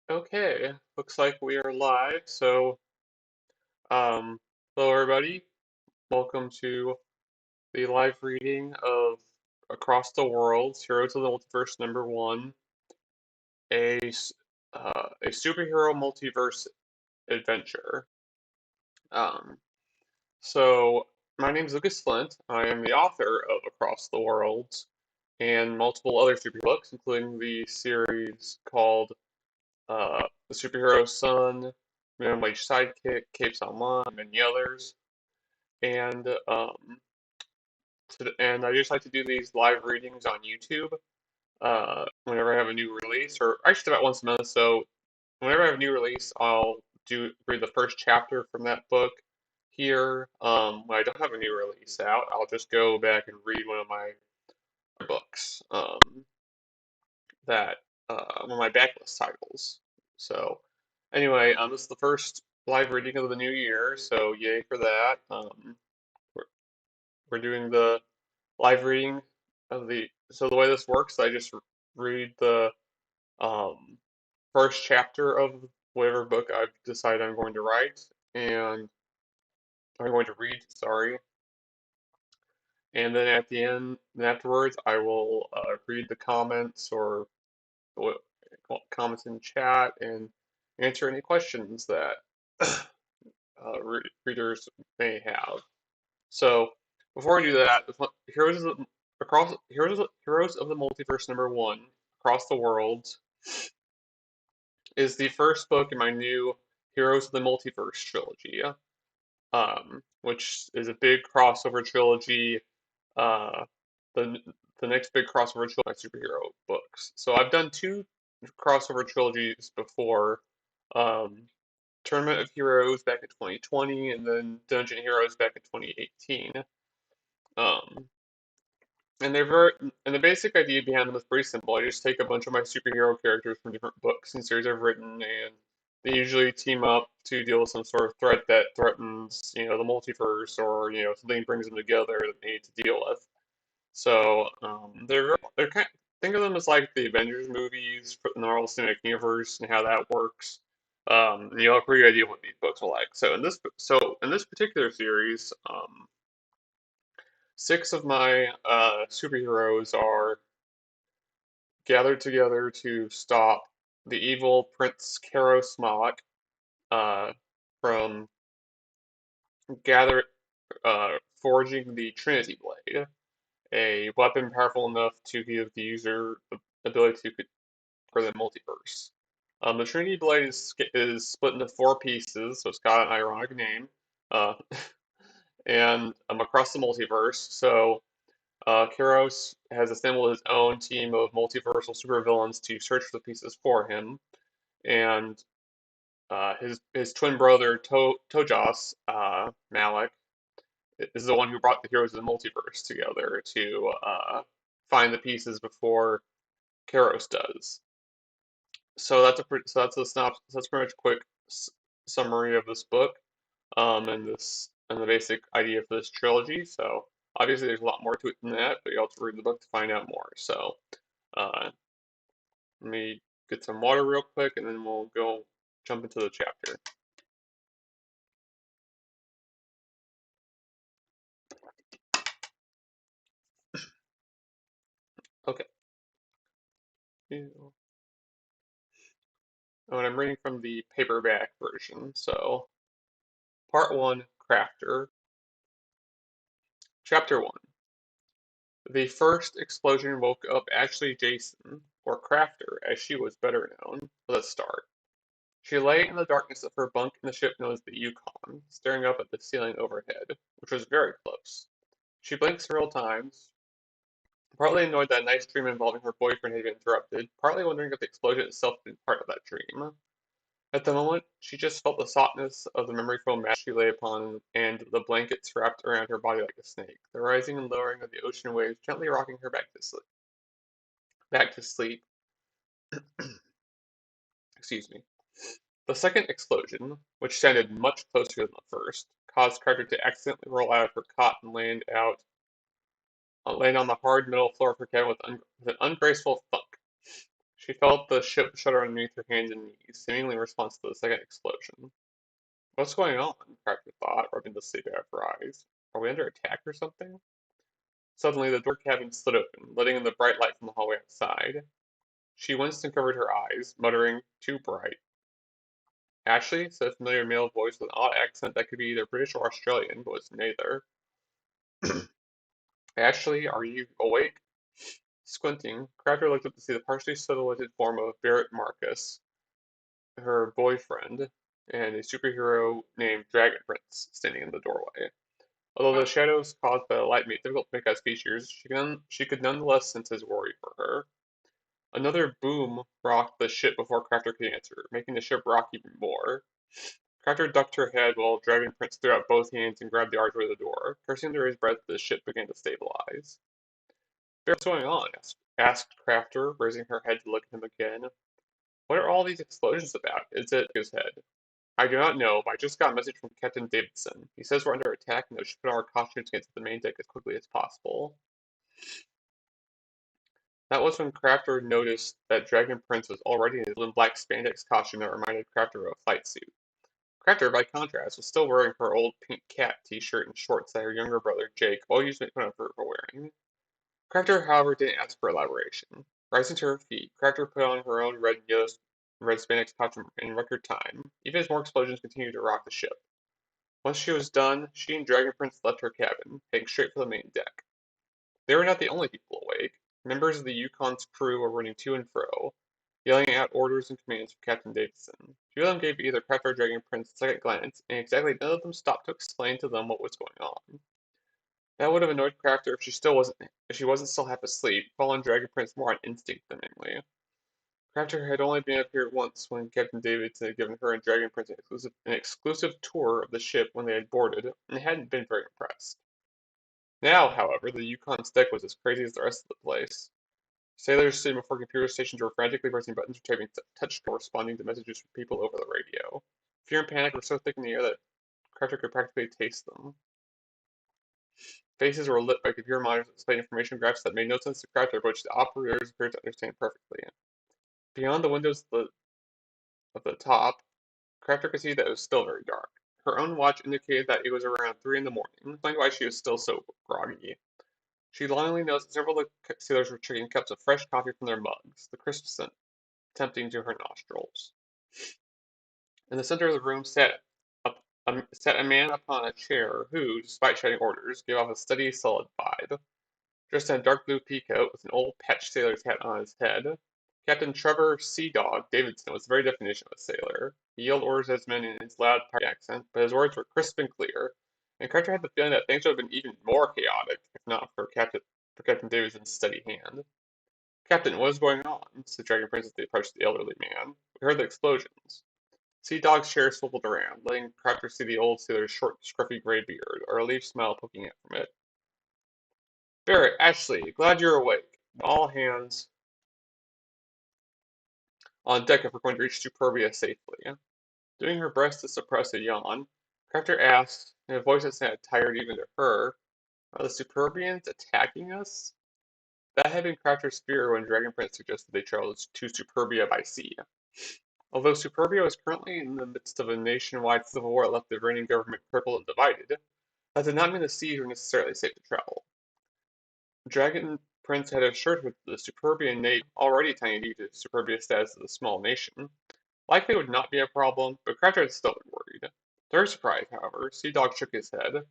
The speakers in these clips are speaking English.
Okay, looks like we are live. Um, hello everybody. Welcome to the live reading of Across the Worlds, Heroes of the Multiverse #1, a superhero multiverse adventure. Um, so my name is Lucas Flint. I am the author of Across the Worlds and multiple other superhero books, including the series called The Superhero Son, Minimum Wage Sidekick, Capes Online, and many others. And and I just like to do these live readings on YouTube whenever I have a new release, or actually about once a month. So whenever I have a new release, I'll do read the first chapter from that book here. When I don't have a new release out, I'll just go back and read one of my books that one of my backlist titles. So anyway, this is the first live reading of the new year, so yay for that. We're, we're doing the live reading of the. So the way this works, I just read the um, first chapter of whatever book I've decided I'm going to write, and I'm going to read. Sorry, and then at the end, and afterwards, I will read the comments or what comments in chat and answer any questions that readers may have. So before I do that, Heroes of the Multiverse #1, Across the Worlds, is the first book in my new Heroes of the Multiverse trilogy, which is a big crossover trilogy. Uh, the the next big crossover trilogy of superhero books. So I've done two crossover trilogies before. Um, Tournament of Heroes back in 2020, and then Dungeon Heroes back in 2018. Um, and they're very, and the basic idea behind them is pretty simple. I just take a bunch of my superhero characters from different books and series I've written, and they usually team up to deal with some sort of threat that threatens, the multiverse, or something brings them together that they need to deal with. So they're kind think of them as like the Avengers movies for the Marvel Cinematic Universe and how that works. And you'll have a pretty idea what these books are like. So in this particular series, six of my superheroes are gathered together to stop the evil Prince Karos Malik uh, from gather forging the Trinity Blade, a weapon powerful enough to give the user the ability to for the multiverse. The Trinity Blade is split into four pieces, so it's got an ironic name, uh, and across the multiverse. So Karos has assembled his own team of multiversal supervillains to search for the pieces for him, and his twin brother Tojas Malik is the one who brought the heroes of the multiverse together to find the pieces before Karos does. So that's a synopsis. That's pretty much a quick summary of this book, and the basic idea for this trilogy. So obviously there's a lot more to it than that, but you have to read the book to find out more. So uh, let me get some water real quick, and then we'll go jump into the chapter. Okay. And I'm reading from the paperback version. So Part 1, Crafter. Chapter 1. The first explosion woke up Ashley Jason, or Crafter as she was better known, with a start. She lay in the darkness of her bunk in the ship known as the Yukon, staring up at the ceiling overhead, which was very close. She blinked several times, partly annoyed that a nice dream involving her boyfriend had been interrupted, partly wondering if the explosion itself had been part of that dream. At the moment, she just felt the softness of the memory foam mat she lay upon and the blankets wrapped around her body like a snake, the rising and lowering of the ocean waves gently rocking her back to sleep. Back to sleep. Excuse me. The second explosion, which sounded much closer than the first, caused Carter to accidentally roll out of her cot and land on the hard metal floor of her cabin with an ungraceful thunk. She felt the ship shudder underneath her hands and knees, seemingly in response to the second explosion. What's going on? Crafter thought, rubbing the sleep out of her eyes. Are we under attack or something? Suddenly, the door of the cabin slid open, letting in the bright light from the hallway outside. She winced and covered her eyes, muttering, "Too bright." "Ashley," said a familiar male voice with an odd accent that could be either British or Australian, but was neither. "Ashley, are you awake?" Squinting, Crafter looked up to see the partially silhouetted form of Barrett Marcus, her boyfriend, and a superhero named Dragon Prince standing in the doorway. Although the shadows caused by the light made it difficult to make out his features, she could nonetheless sense his worry for her. Another boom rocked the ship before Crafter could answer, making the ship rock even more. Crafter ducked her head while Dragon Prince threw out both hands and grabbed the archway of the door. Cursing under his breath, the ship began to stabilize. "What's going on?" asked Crafter, raising her head to look at him again. "What are all these explosions about?" Is it his head? "I do not know, but I just got a message from Captain Davidson. He says we're under attack and that we should put on our costumes and get to the main deck as quickly as possible." That was when Crafter noticed that Dragon Prince was already in his blue and black spandex costume that reminded Crafter of a flight suit. Crafter, by contrast, was still wearing her old pink cat t-shirt and shorts that her younger brother, Jake, always made fun of her for wearing. Crafter, however, didn't ask for elaboration. Rising to her feet, Crafter put on her own red and yellow red spandex costume in record time, even as more explosions continued to rock the ship. Once she was done, she and Dragon Prince left her cabin, heading straight for the main deck. They were not the only people awake. Members of the Yukon's crew were running to and fro, yelling out orders and commands from Captain Davidson. Few of them gave either Crafter or Dragon Prince a second glance, and exactly none of them stopped to explain to them what was going on. That would have annoyed Crafter if she wasn't still half asleep, following Dragon Prince more on instinct than mainly. Crafter had only been up here once when Captain Davidson had given her and Dragon Prince an exclusive tour of the ship when they had boarded, and hadn't been very impressed. Now, however, the Yukon's deck was as crazy as the rest of the place. Sailors sitting before computer stations were frantically pressing buttons or typing touch responding to messages from people over the radio. Fear and panic were so thick in the air that Crafter could practically taste them. Faces were lit by computer monitors displaying information graphs that made no sense to Crafter, but which the operators appeared to understand perfectly. Beyond the windows of the top, Crafter could see that it was still very dark. Her own watch indicated that it was around 3 in the morning, explaining why she was still so groggy. She longingly noticed that several of the sailors were drinking cups of fresh coffee from their mugs, the crisp scent tempting to her nostrils. In the center of the room sat a man upon a chair who, despite shouting orders, gave off a steady, solid vibe. Dressed in a dark blue peacoat with an old patched sailor's hat on his head, Captain Trevor Sea Dog Davidson was the very definition of a sailor. He yelled orders at his men in his loud, pirate accent, but his words were crisp and clear, and Carter had the feeling that things would have been even more chaotic if not for Captain Davidson's steady hand. "Captain, what is going on?" said Dragon Prince as they approached the elderly man. "We heard the explosions." Sea Dog's chair swiveled around, letting Crafter see the old sailor's short, scruffy gray beard, a relieved smile poking out from it. "Barrett, Ashley, glad you're awake. All hands on deck if we're going to reach Superbia safely." Doing her best to suppress a yawn, Crafter asked, in a voice that sounded tired even to her, "Are the Superbians attacking us?" That had been Crafter's fear when Dragon Prince suggested they travel to Superbia by sea. Although Superbia was currently in the midst of a nationwide civil war that left the reigning government crippled and divided, that did not mean the seas were necessarily safe to travel. Dragon Prince had assured her that the Superbian navy, already tiny due to Superbia's status as a small nation, likely would not be a problem, but Crafter had still been worried. To her surprise, however, Sea Dog shook his head.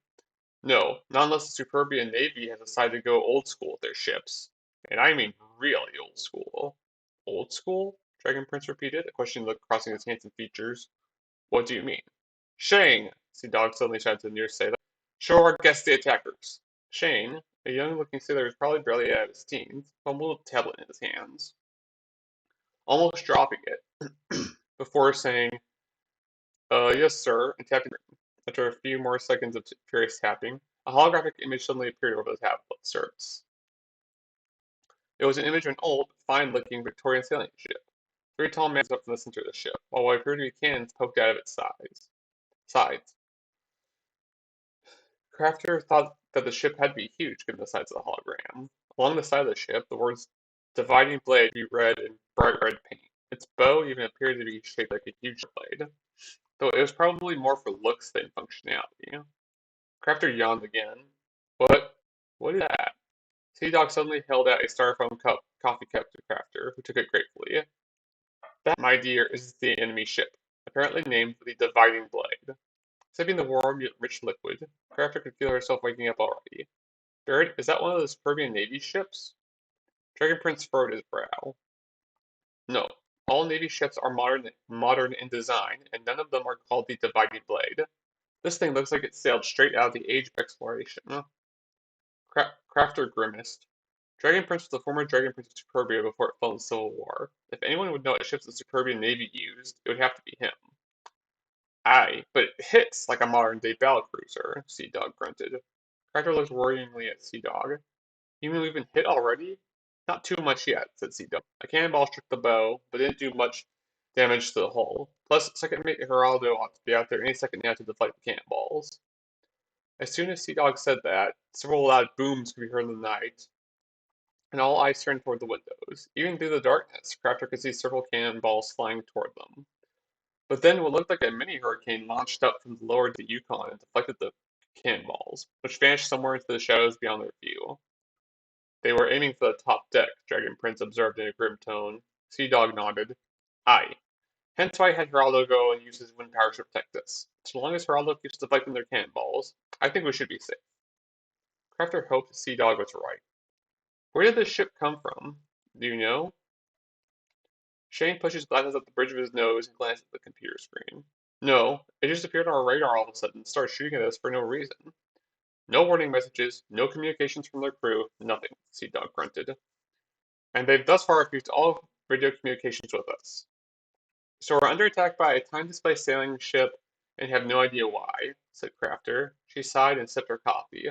"No, not unless the Superbian navy has decided to go old school with their ships. And I mean really old school." "Old school?" Dragon Prince repeated, a questioning look crossing his handsome features. "What do you mean?" "Shane!" Sea Dog suddenly shouted to the nearest sailor. "Show our guests the attackers." Shane, a young-looking sailor who was probably barely out of his teens, fumbled a tablet in his hands, almost dropping it, before saying, yes, sir," and tapping the screen. After a few more seconds of furious tapping, a holographic image suddenly appeared over the tablet surface. It was an image of an old, fine-looking Victorian sailing ship. Three tall masts up from the center of the ship, while what appeared to be cannons poked out of its sides. Crafter thought that the ship had to be huge given the size of the hologram. Along the side of the ship, the words Dividing blade be red in bright red paint. Its bow even appeared to be shaped like a huge blade, though it was probably more for looks than functionality. Crafter yawned again. What? What is that? Sea Dog suddenly held out a styrofoam coffee cup to Crafter, who took it gratefully. That, my dear, is the enemy ship, apparently named the Dividing Blade. Sipping the warm yet rich liquid, Crafter could feel herself waking up already. Barrett, is that one of those Caribbean Navy ships? Dragon Prince furrowed his brow. No, all Navy ships are modern in design, and none of them are called the Dividing Blade. This thing looks like it sailed straight out of the Age of Exploration. Crafter grimaced. Dragon Prince was the former Dragon Prince of Superbia before it fell in the Civil War. If anyone would know what ships the Superbian Navy used, it would have to be him. Aye, but it hits like a modern-day battlecruiser, Sea Dog grunted. Crafter looked worryingly at Sea Dog. You mean we've been hit already? Not too much yet, said Sea Dog. A cannonball struck the bow, but didn't do much damage to the hull. Plus, second mate Geraldo ought to be out there any second now to deflect the cannonballs. As soon as Sea Dog said that, several loud booms could be heard in the night, and all eyes turned toward the windows. Even through the darkness, Crafter could see several cannonballs flying toward them. But then what looked like a mini-hurricane launched up from the lower of the Yukon and deflected the cannonballs, which vanished somewhere into the shadows beyond their view. They were aiming for the top deck, Dragon Prince observed in a grim tone. Sea Dog nodded. Aye. Hence why I had Geraldo go and use his wind power to protect us. So long as Geraldo keeps deflecting their cannonballs, I think we should be safe. Crafter hoped Sea Dog was right. Where did this ship come from? Do you know? Shane pushed his glasses up the bridge of his nose and glanced at the computer screen. No, it just appeared on our radar all of a sudden and started shooting at us for no reason. No warning messages, no communications from their crew, nothing, Sea Dog grunted. And they've thus far refused all radio communications with us. So we're under attack by a time-displaced sailing ship and have no idea why, said Crafter. She sighed and sipped her coffee.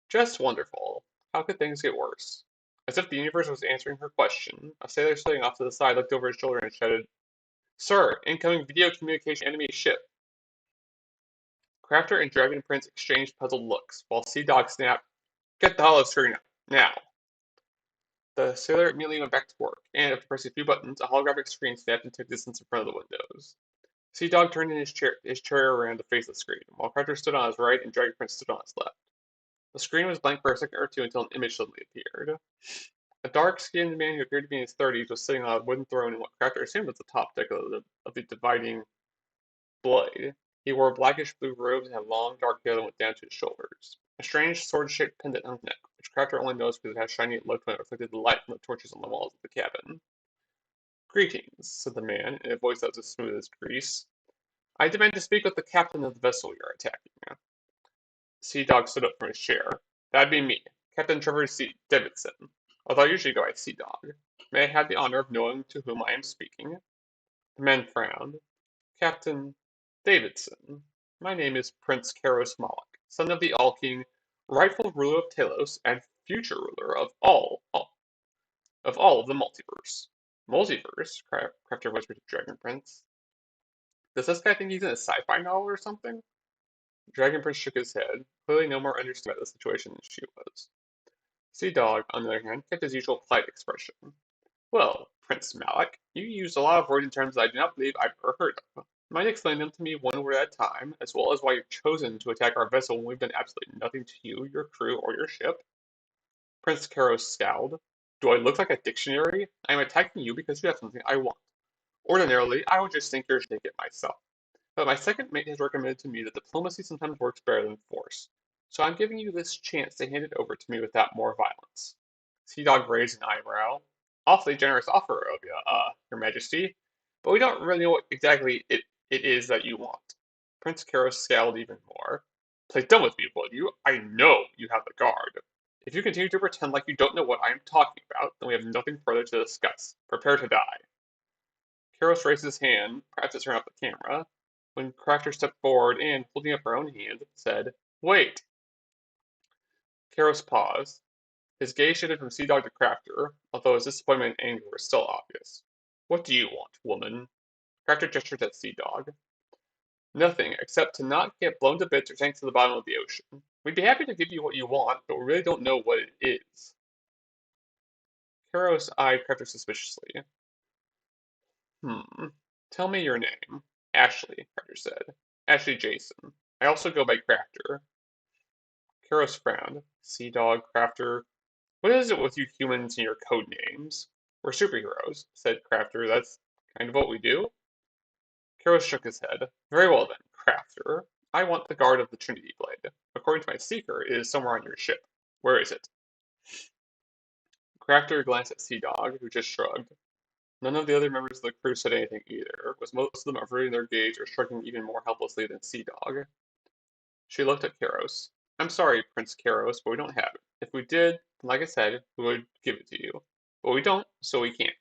Just wonderful. How could things get worse? As if the universe was answering her question, a sailor sitting off to the side looked over his shoulder and shouted, Sir, incoming video communication enemy ship. Crafter and Dragon Prince exchanged puzzled looks, while Sea Dog snapped, Get the holo screen up, now. The sailor immediately went back to work, and after pressing a few buttons, a holographic screen snapped and took distance in front of the windows. Sea Dog turned in his chair around to face the screen, while Crafter stood on his right and Dragon Prince stood on his left. The screen was blank for a second or two until an image suddenly appeared. A dark-skinned man who appeared to be in his 30s was sitting on a wooden throne in what Crafter assumed was the top deck of the Dividing Blade. He wore blackish blue robes and had long, dark hair that went down to his shoulders. A strange sword-shaped pendant hung his neck, which Crafter only noticed because it had shiny look when it reflected the light from the torches on the walls of the cabin. Greetings, said the man, in a voice that was as smooth as grease. I demand to speak with the captain of the vessel you are attacking. Sea Dog stood up from his chair. That'd be me, Captain Trevor C. Davidson, although I usually go by Sea Dog. May I have the honor of knowing to whom I am speaking? The man frowned. Captain Davidson, my name is Prince Karos Malik, son of the All-King, rightful ruler of Talos, and future ruler of all of the Multiverse. Multiverse? Crafter whispered to Dragon Prince. Does this guy think he's in a sci-fi novel or something? Dragon Prince shook his head, clearly no more understood about the situation than she was. Sea Dog, on the other hand, kept his usual polite expression. Well, Prince Malik, you used a lot of words and terms that I do not believe I've ever heard of. Might you explain them to me one word at a time, as well as why you've chosen to attack our vessel when we've done absolutely nothing to you, your crew, or your ship? Prince Karos scowled. Do I look like a dictionary? I am attacking you because you have something I want. Ordinarily, I would just think you're take it myself. But my second mate has recommended to me that diplomacy sometimes works better than force. So I'm giving you this chance to hand it over to me without more violence. Sea Dog raised an eyebrow. Awfully generous offer of you, Your Majesty. But we don't really know what exactly it is that you want. Prince Karos scowled even more. Play dumb with me, will you? I know you have the guard. If you continue to pretend like you don't know what I am talking about, then we have nothing further to discuss. Prepare to die. Karos raised his hand, perhaps to turn off the camera, when Crafter stepped forward and, holding up her own hand, said, Wait! Karos paused. His gaze shifted from Sea Dog to Crafter, although his disappointment and anger were still obvious. What do you want, woman? Crafter gestured at Sea Dog. Nothing, except to not get blown to bits or sank to the bottom of the ocean. We'd be happy to give you what you want, but we really don't know what it is. Keros eyed Crafter suspiciously. Hmm. Tell me your name. Ashley, Crafter said. Ashley Jason. I also go by Crafter. Keros frowned. Sea Dog, Crafter. What is it with you humans and your code names? We're superheroes, said Crafter. That's kind of what we do. Keros shook his head. Very well then, Crafter. I want the guard of the Trinity Blade. According to my seeker, it is somewhere on your ship. Where is it? Crafter glanced at Sea Dog, who just shrugged. None of the other members of the crew said anything either, with most of them averting their gaze or shrugging even more helplessly than Sea Dog. She looked at Keros. I'm sorry, Prince Keros, but we don't have it. If we did, then like I said, we would give it to you. But we don't, so we can't.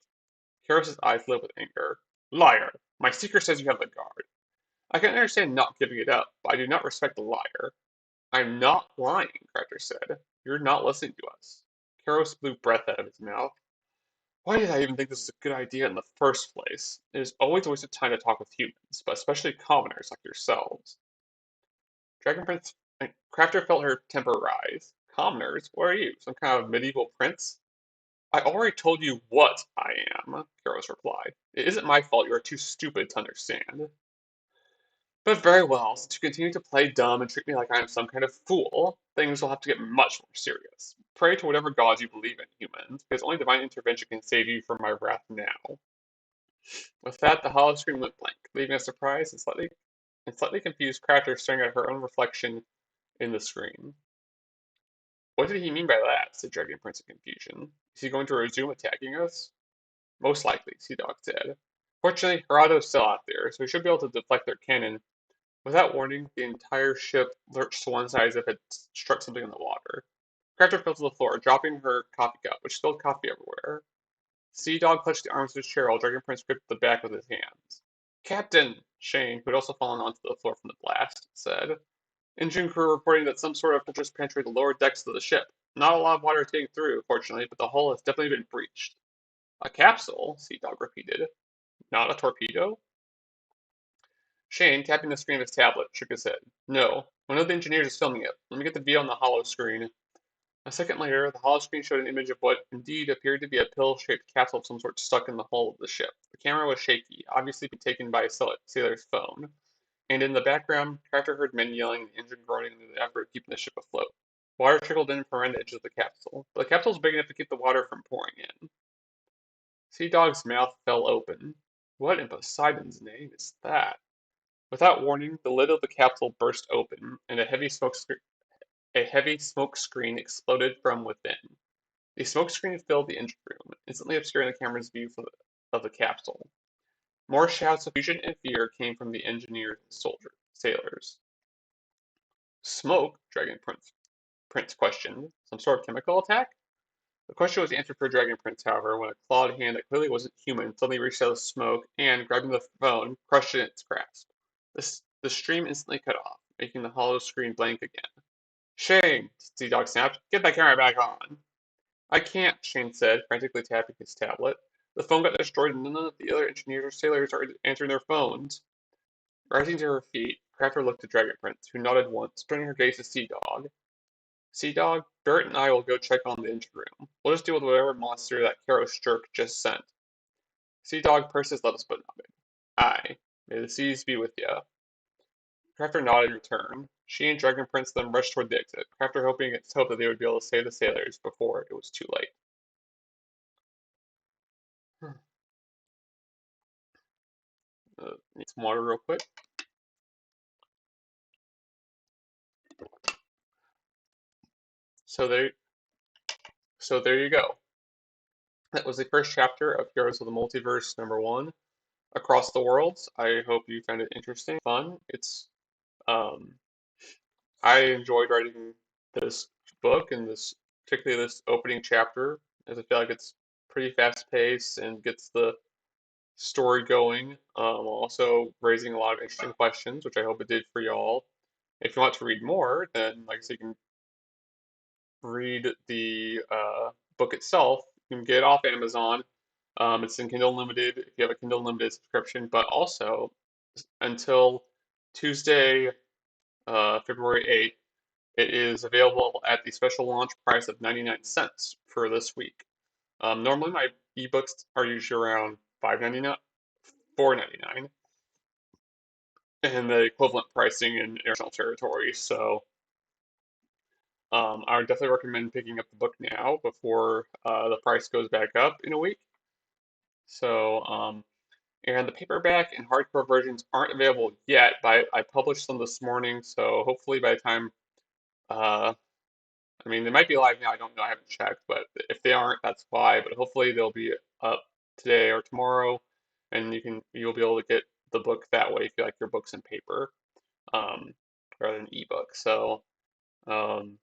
Keros' eyes lit with anger. Liar! My seeker says you have the guard. I can understand not giving it up, but I do not respect a liar. I'm not lying, Crafter said. You're not listening to us. Keros blew breath out of his mouth. Why did I even think this was a good idea in the first place? It is always a waste of time to talk with humans, but especially commoners like yourselves. Dragon Prince Crafter felt her temper rise. Commoners? What are you, some kind of medieval prince? I already told you what I am, Keros replied. It isn't my fault you are too stupid to understand. But very well, since you continue to play dumb and treat me like I am some kind of fool, things will have to get much more serious. Pray to whatever gods you believe in, humans, because only divine intervention can save you from my wrath now. With that, the hollow screen went blank, leaving a surprised and slightly confused Crafter staring at her own reflection in the screen. What did he mean by that? Said Dragon Prince in confusion. Is he going to resume attacking us? Most likely, Sea Dog said. Fortunately, Herado's still out there, so we should be able to deflect their cannon. Without warning, the entire ship lurched to one side as if it struck something in the water. Crafter fell to the floor, dropping her coffee cup, which spilled coffee everywhere. Sea Dog clutched the arms of his chair while Dragon Prince gripped the back with his hands. Captain! Shane, who had also fallen onto the floor from the blast, said. Engine crew reporting that some sort of just penetrated the lower decks of the ship. Not a lot of water is getting through, fortunately, but the hull has definitely been breached. A capsule? Sea Dog repeated. Not a torpedo? Shane, tapping the screen of his tablet, shook his head. No, one of the engineers is filming it. Let me get the view on the hollow screen. A second later, the hollow screen showed an image of what indeed appeared to be a pill-shaped capsule of some sort stuck in the hull of the ship. The camera was shaky, obviously taken by a sailor's phone. And in the background, Carter heard men yelling and the engine groaning in the effort of keeping the ship afloat. Water trickled in from around the edge of the capsule, but the capsule was big enough to keep the water from pouring in. Sea Dog's mouth fell open. What in Poseidon's name is that? Without warning, the lid of the capsule burst open, and a heavy smoke screen exploded from within. The smoke screen filled the engine room, instantly obscuring the camera's view of the capsule. More shouts of confusion and fear came from the engineers and sailors. Smoke? Dragon Prince questioned. Some sort of chemical attack? The question was answered for Dragon Prince, however, when a clawed hand that clearly wasn't human suddenly reached out of the smoke and, grabbing the phone, crushed it in its grasp. The stream instantly cut off, making the hollow screen blank again. Shane! Sea Dog snapped. Get that camera back on! I can't, Shane said, frantically tapping his tablet. The phone got destroyed and none of the other engineers or sailors are answering their phones. Rising to her feet, Crafter looked at Dragon Prince, who nodded once, turning her gaze to Sea Dog. Sea Dog, Barrett and I will go check on the engine room. We'll just deal with whatever monster that Keros jerk just sent. Sea Dog pursed his lips but nodded. Aye. May the seas be with ya. Crafter nodded in return. She and Dragon Prince then rushed toward the exit, Crafter hoping against hope that they would be able to save the sailors before it was too late. Need some water real quick. So there, so there you go. That was the first chapter of Heroes of the Multiverse #1, Across the Worlds. I hope you found it interesting, fun. Um, I enjoyed writing this book and particularly this opening chapter, as I feel like it's pretty fast paced and gets the story going. Also raising a lot of interesting questions, which I hope it did for y'all. If you want to read more, then like I said, you can read the book itself. You can get it off Amazon. It's in Kindle Unlimited if you have a Kindle Unlimited subscription, but also until Tuesday, February 8th, it is available at the special launch price of 99 cents for this week. Normally my ebooks are usually around $5.99, $4.99, and the equivalent pricing in international territory. So I would definitely recommend picking up the book now before the price goes back up in a week. So and the paperback and hardcover versions aren't available yet, but I published them this morning. So hopefully by the time uh, I mean, they might be live now. I don't know. I haven't checked, but if they aren't, that's why. But hopefully they'll be up today or tomorrow, and you'll be able to get the book that way if you like your books in paper, um, rather than ebook. So um,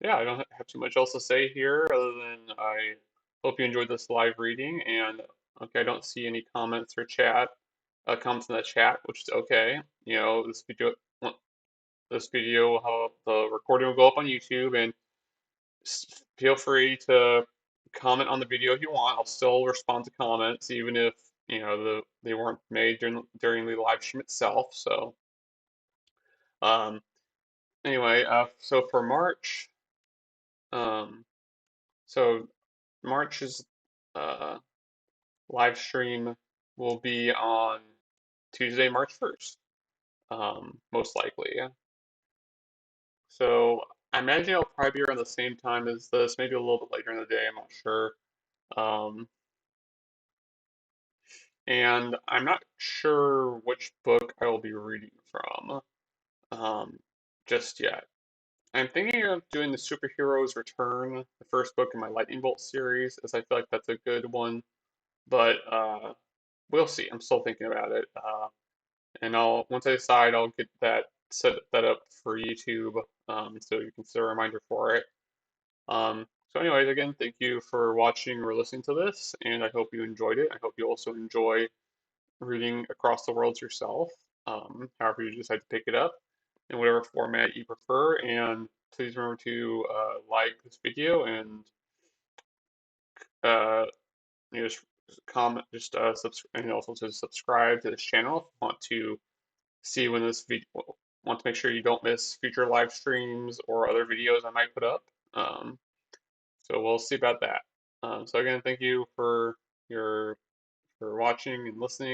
yeah, I don't have too much else to say here other than I hope you enjoyed this live reading. And okay, I don't see any comments or comments in the chat, which is okay. You know, this video, how the recording will go up on YouTube, and feel free to comment on the video if you want. I'll still respond to comments, even if they weren't made during the live stream itself. So um, anyway, so for March, um, so March's uh, live stream will be on Tuesday, March 1st, most likely. Yeah. So I imagine it'll probably be around the same time as this, maybe a little bit later in the day. I'm not sure. Um, and I'm not sure which book I will be reading from um, just yet. I'm thinking of doing the Superheroes Return, the first book in my Lightning Bolt series, as I feel like that's a good one. But we'll see. I'm still thinking about it, and I'll once I decide, I'll get set that up for YouTube, so you can set a reminder for it. So anyways, again, thank you for watching or listening to this, and I hope you enjoyed it. I hope you also enjoy reading across the worlds yourself, however you decide to pick it up, in whatever format you prefer. And please remember to like this video and uh, just comment, just and also to subscribe to this channel if you want to see when this video. Want to make sure you don't miss future live streams or other videos I might put up. So we'll see about that. So again, thank you for your for watching and listening.